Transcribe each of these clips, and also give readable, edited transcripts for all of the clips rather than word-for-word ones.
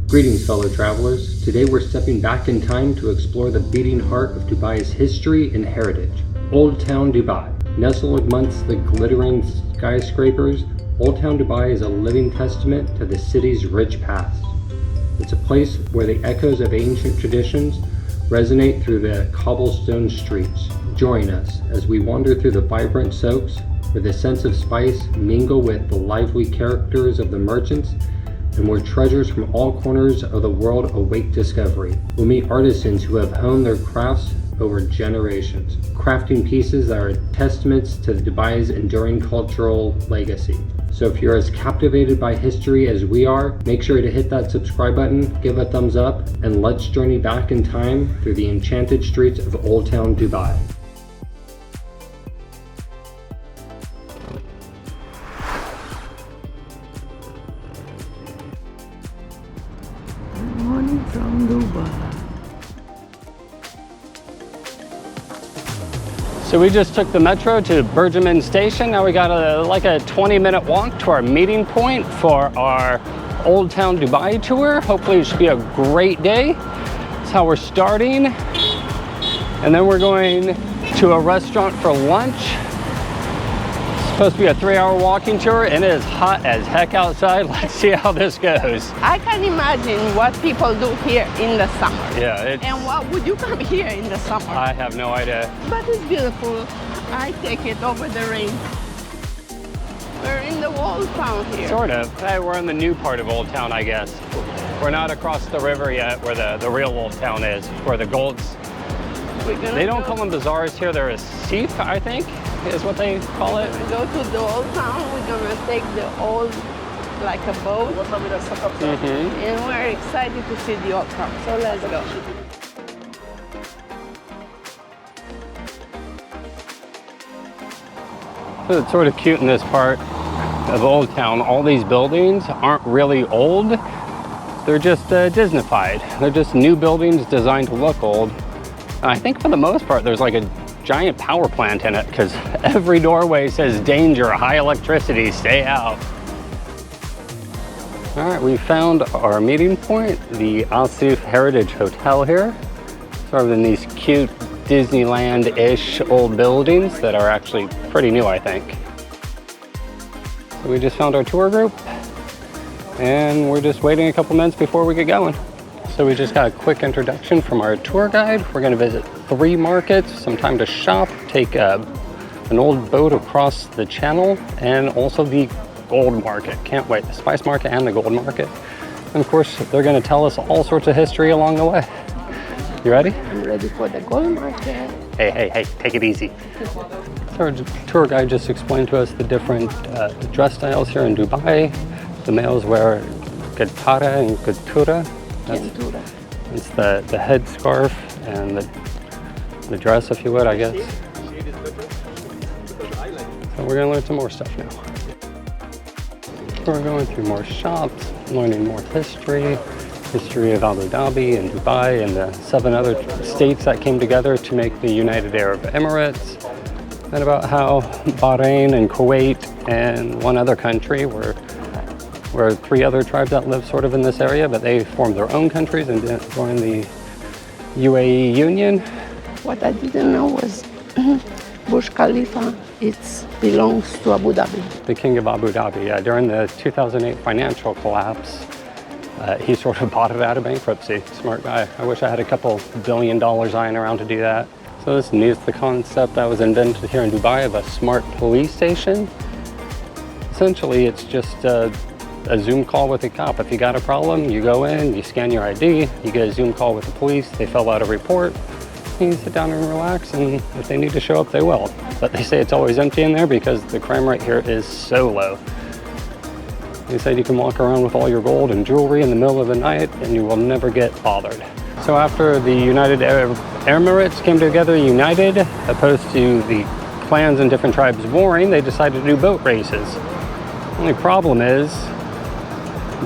Greetings, fellow travelers. Today we're stepping back in time to explore the beating heart of Dubai's history and heritage, Oldtown Dubai. Nestled amongst the glittering skyscrapers, Oldtown Dubai is a living testament to the city's rich past. It's a place where the echoes of ancient traditions resonate through the cobblestone streets. Join us as we wander through the vibrant souks, where the sense of spice mingle with the lively characters of the merchants, and where treasures from all corners of the world await discovery. We'll meet artisans who have honed their crafts over generations, crafting pieces that are testaments to Dubai's enduring cultural legacy. So if you're as captivated by history as we are, make sure to hit that subscribe button, give a thumbs up, and let's journey back in time through the enchanted streets of Oldtown Dubai. From Dubai. So we just took the metro to Bergman Station. Now we got a 20-minute walk to our meeting point for our Oldtown Dubai tour. Hopefully it should be a great day. That's how we're starting. And then we're going to a restaurant for lunch. Supposed to be a 3-hour walking tour, and it is hot as heck outside. Let's see how this goes. I can imagine what people do here in the summer. Yeah. And what would you come here in the summer? I have no idea. But it's beautiful. I take it over the rain. We're in the old town here. Sort of. Hey, we're in the new part of Old Town, I guess. We're not across the river yet where the real Old Town is, where the golds. They don't call them bazaars here. They're a seif, I think, is what they call it. We go to the old town. We're gonna take the old, like a boat. And we're excited to see the old town. So let's go. So it's sort of cute in this part of Old Town. All these buildings aren't really old. They're just Disneyfied. They're just new buildings designed to look old. I think for the most part, there's like a giant power plant in it because every doorway says danger, high electricity, stay out. All right, we found our meeting point, the Asif Heritage Hotel here. Sort of in these cute Disneyland-ish old buildings that are actually pretty new, I think. So we just found our tour group and we're just waiting a couple minutes before we get going. So we just got a quick introduction from our tour guide. We're gonna visit 3 markets, some time to shop, take an old boat across the channel, and also the gold market. Can't wait, the spice market and the gold market. And of course, they're gonna tell us all sorts of history along the way. You ready? I'm ready for the gold market. Hey, take it easy. So our tour guide just explained to us the different dress styles here in Dubai. The males wear Gitara and Gatura. It's the head scarf and the dress, if you would, I guess. So we're gonna learn some more stuff now. So we're going through more shops, learning more history of Abu Dhabi and Dubai and the 7 other states that came together to make the United Arab Emirates, and about how Bahrain and Kuwait and one other country were 3 other tribes that live sort of in this area, but they formed their own countries and didn't join the UAE Union. What I didn't know was Burj Khalifa, it belongs to Abu Dhabi. The king of Abu Dhabi, yeah. During the 2008 financial collapse, he sort of bought it out of bankruptcy. Smart guy. I wish I had a couple $1 billion lying around to do that. So this is the concept that was invented here in Dubai of a smart police station. Essentially, it's just a Zoom call with a cop. If you got a problem, you go in, you scan your ID, you get a Zoom call with the police, they fill out a report, and you sit down and relax, and if they need to show up, they will. But they say it's always empty in there because the crime rate here is so low. They said you can walk around with all your gold and jewelry in the middle of the night and you will never get bothered. So after the United Arab Emirates came together united, opposed to the clans and different tribes warring, they decided to do boat races. The only problem is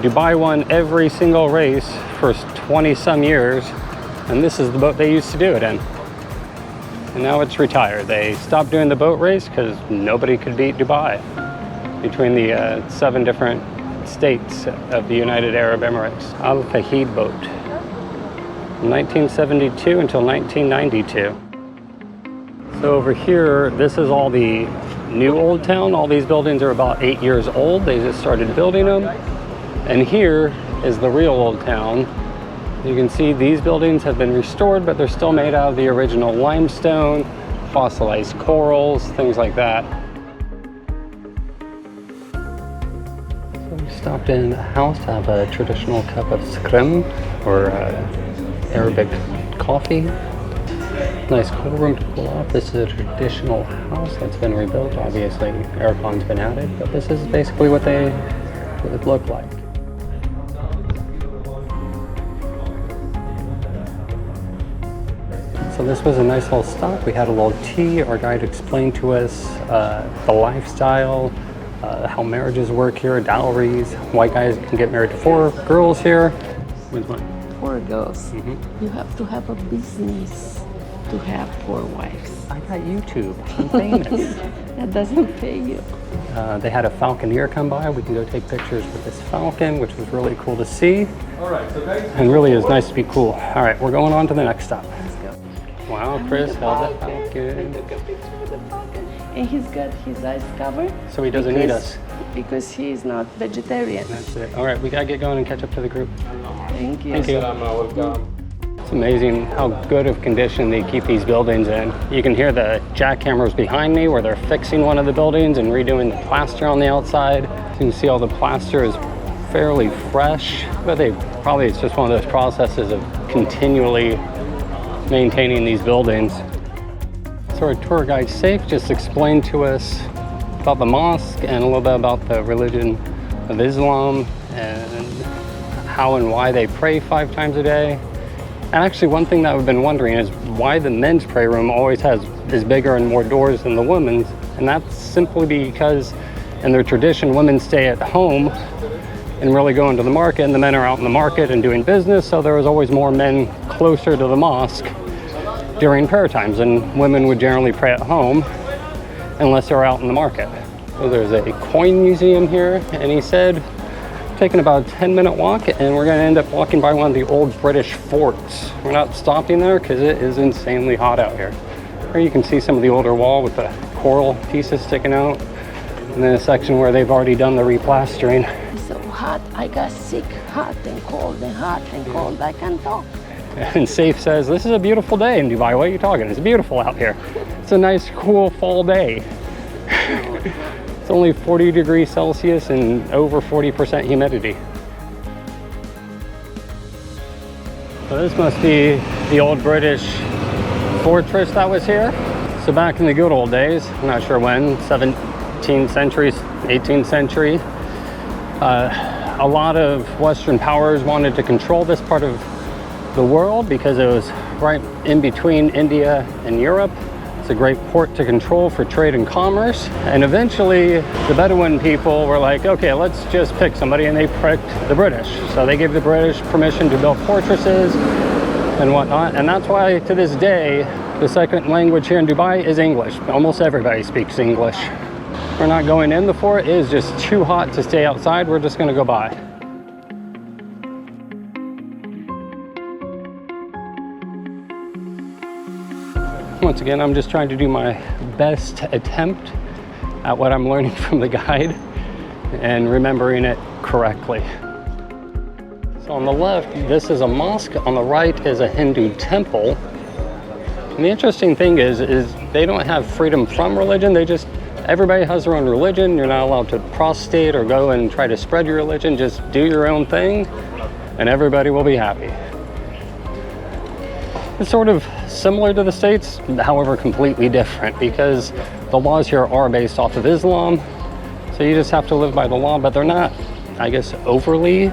Dubai won every single race for 20 some years, and this is the boat they used to do it in. And now it's retired. They stopped doing the boat race because nobody could beat Dubai. Between the 7 different States of the United Arab Emirates. Al Fahid boat. 1972 until 1992. So over here, this is all the new Old Town. All these buildings are about 8 years old. They just started building them. And here is the real Old Town. You can see these buildings have been restored, but they're still made out of the original limestone, fossilized corals, things like that. So we stopped in a house to have a traditional cup of scrim, or Arabic coffee. Nice cool room to cool off. This is a traditional house that's been rebuilt. Obviously, aircon's been added, but this is basically what they would look like. So this was a nice little stop. We had a little tea. Our guide explained to us the lifestyle, how marriages work here, dowries, white guys can get married to 4 girls here. When's mine? 4 girls. You have to have a business to have 4 wives. I got YouTube. I'm famous. That doesn't pay you. They had a falconer come by. We can go take pictures with this falcon, which was really cool to see. All right, so guys. And really is nice to be cool. All right, we're going on to the next stop. Let's go. Wow, Chris held the falcon. Took a picture with the falcon. And he's got his eyes covered. So he doesn't need us. Because he's not vegetarian. That's it. All right, we gotta get going and catch up to the group. Thank you. Thank you. It's amazing how good of condition they keep these buildings in. You can hear the jackhammers behind me where they're fixing one of the buildings and redoing the plaster on the outside. You can see all the plaster is fairly fresh, but it's just one of those processes of continually maintaining these buildings. So our tour guide Safe just explained to us about the mosque and a little bit about the religion of Islam and how and why they pray 5 times a day. And actually one thing that I've been wondering is why the men's prayer room always is bigger and more doors than the women's. And that's simply because in their tradition, women stay at home and really go into the market, and the men are out in the market and doing business. So there was always more men closer to the mosque during prayer times, and women would generally pray at home unless they're out in the market. So there's a coin museum here, and he said taking about a 10-minute walk, and we're going to end up walking by one of the old British forts. We're not stopping there because it is insanely hot out here. Here you can see some of the older wall with the coral pieces sticking out, and then a section where they've already done the replastering. It's so hot, I got sick, hot and cold and hot and cold, I can't talk. And Safe says, this is a beautiful day in Dubai. What are you talking? It's beautiful out here. It's a nice, cool fall day. It's only 40 degrees Celsius and over 40% humidity. So this must be the old British fortress that was here. So back in the good old days, I'm not sure when, 17th century, 18th century, a lot of Western powers wanted to control this part of the world because it was right in between India and Europe. It's a great port to control for trade and commerce. And eventually the Bedouin people were like, okay, let's just pick somebody, and they picked the British. So they gave the British permission to build fortresses and whatnot. And that's why to this day, the second language here in Dubai is English. Almost everybody speaks English. We're not going in the fort. It is just too hot to stay outside. We're just gonna go by. Once again, I'm just trying to do my best attempt at what I'm learning from the guide and remembering it correctly. So on the left, this is a mosque. On the right is a Hindu temple. And the interesting thing is they don't have freedom from religion. Everybody has their own religion. You're not allowed to prostate or go and try to spread your religion. Just do your own thing and everybody will be happy. It's sort of similar to the States, however completely different, because the laws here are based off of Islam. So you just have to live by the law, but they're not, I guess, overly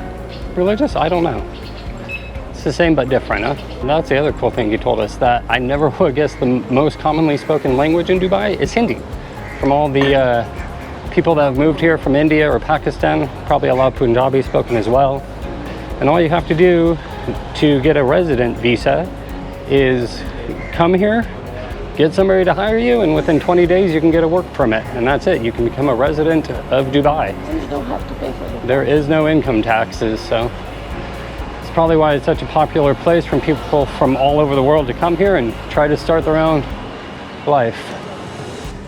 religious. I don't know. It's the same but different, huh? And that's the other cool thing he told us, that I never would guess the most commonly spoken language in Dubai is Hindi. From all the people that have moved here from India or Pakistan, probably a lot of Punjabi spoken as well. And all you have to do to get a resident visa is come here, get somebody to hire you, and within 20 days you can get a work permit, and that's it. You can become a resident of Dubai. And you don't have to pay for it. There is no income taxes, so it's probably why it's such a popular place from people from all over the world to come here and try to start their own life.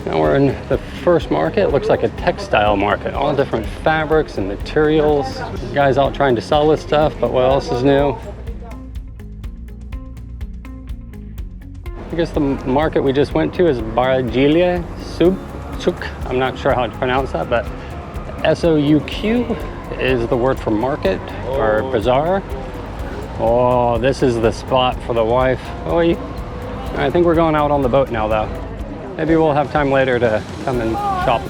Now we're in the first market. It looks like a textile market, all different fabrics and materials. Guys out trying to sell this stuff, but what else is new? I guess the market we just went to is Barajilya Souk. I'm not sure how to pronounce that, but S-O-U-Q is the word for market or bazaar. Oh, this is the spot for the wife. Oh, I think we're going out on the boat now, though. Maybe we'll have time later to come and shop.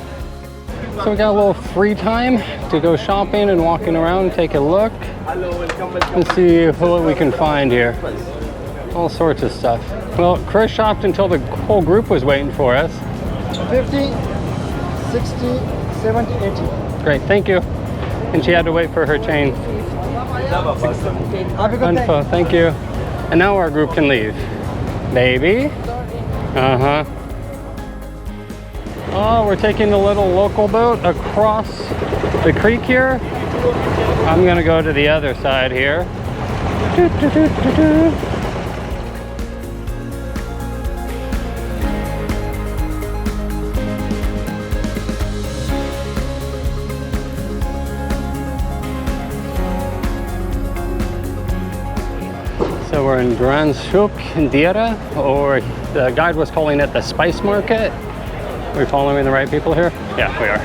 So we got a little free time to go shopping and walking around and take a look and see what we can find here. All sorts of stuff. Well, Chris shopped until the whole group was waiting for us. 50, 60, 70, 80. Great, thank you. And she had to wait for her change. Have a good day. Info, thank you. And now our group can leave. Baby? Uh-huh. Oh, we're taking the little local boat across the creek here. I'm gonna go to the other side here. So we're in Grand Souk in Dira, or the guide was calling it the spice market. Are we following the right people here? Yeah, we are.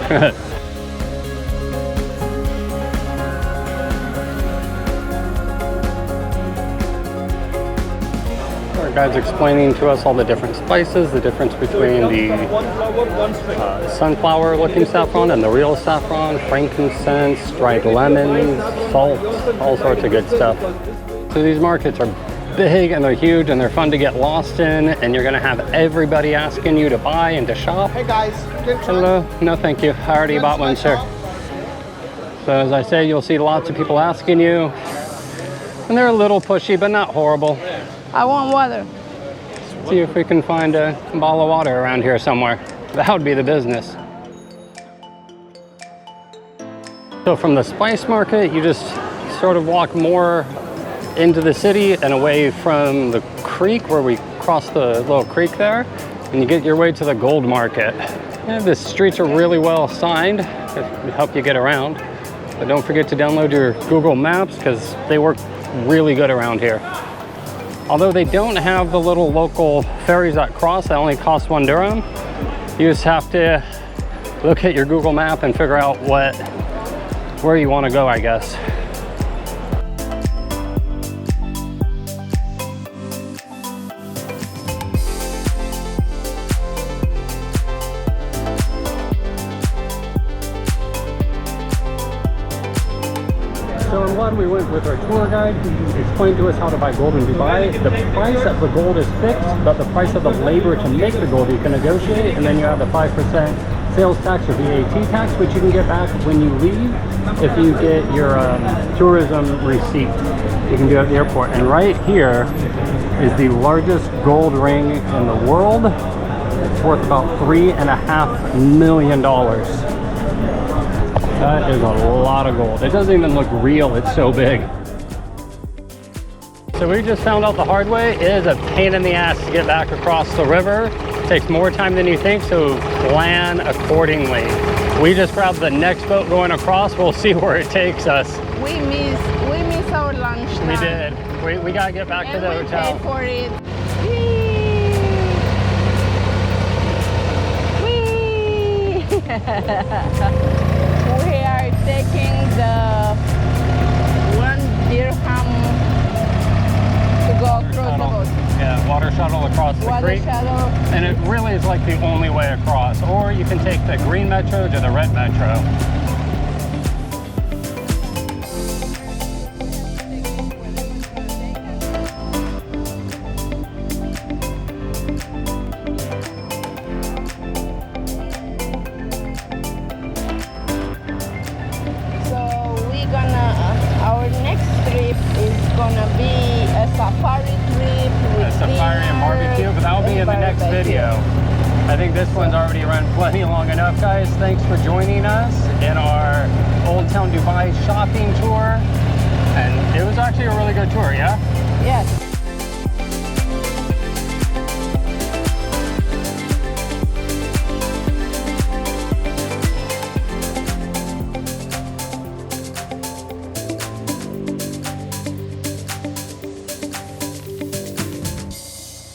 Our guide's explaining to us all the different spices, the difference between the sunflower looking saffron and the real saffron, frankincense, dried lemons, salt, all sorts of good stuff. So these markets are big and they're huge and they're fun to get lost in, and you're gonna have everybody asking you to buy and to shop. Hey guys, hello. No, thank you. I already bought one, sir. So as I say, you'll see lots of people asking you, and they're a little pushy, but not horrible. I want water. See if we can find a bottle of water around here somewhere. That would be the business. So from the spice market, you just sort of walk more into the city and away from the creek where we cross the little creek there, and you get your way to the gold market. Yeah, the streets are really well signed to help you get around, but don't forget to download your Google Maps because they work really good around here. Although they don't have the little local ferries that cross, that only cost 1 dirham. You just have to look at your Google map and figure out where you want to go, I guess. So I'm glad we went with our tour guide. He explained to us how to buy gold in Dubai. The price of the gold is fixed, but the price of the labor to make the gold you can negotiate, and then you have the 5% sales tax or VAT tax, which you can get back when you leave if you get your tourism receipt. You can do it at the airport. And right here is the largest gold ring in the world. It's worth about $3.5 million. That is a lot of gold. It doesn't even look real, it's so big. So we just found out the hard way, it is a pain in the ass to get back across the river. It takes more time than you think, so plan accordingly. We just grabbed the next boat going across. We'll see where it takes us. We miss our lunch time. We did. We gotta get back to the hotel. And we paid for it. Whee! We are taking the 1 dirham to go across the boat. Yeah, water shuttle across the Water creek. shuttle. And it really is like the only way across. Or you can take the green metro to the red metro. Our next trip is gonna be a safari trip with safari and barbecue, but that'll be in the next video. I think this one's already run plenty long enough, guys. Thanks for joining us in our Oldtown Dubai shopping tour. And it was actually a really good tour, yeah? Yes.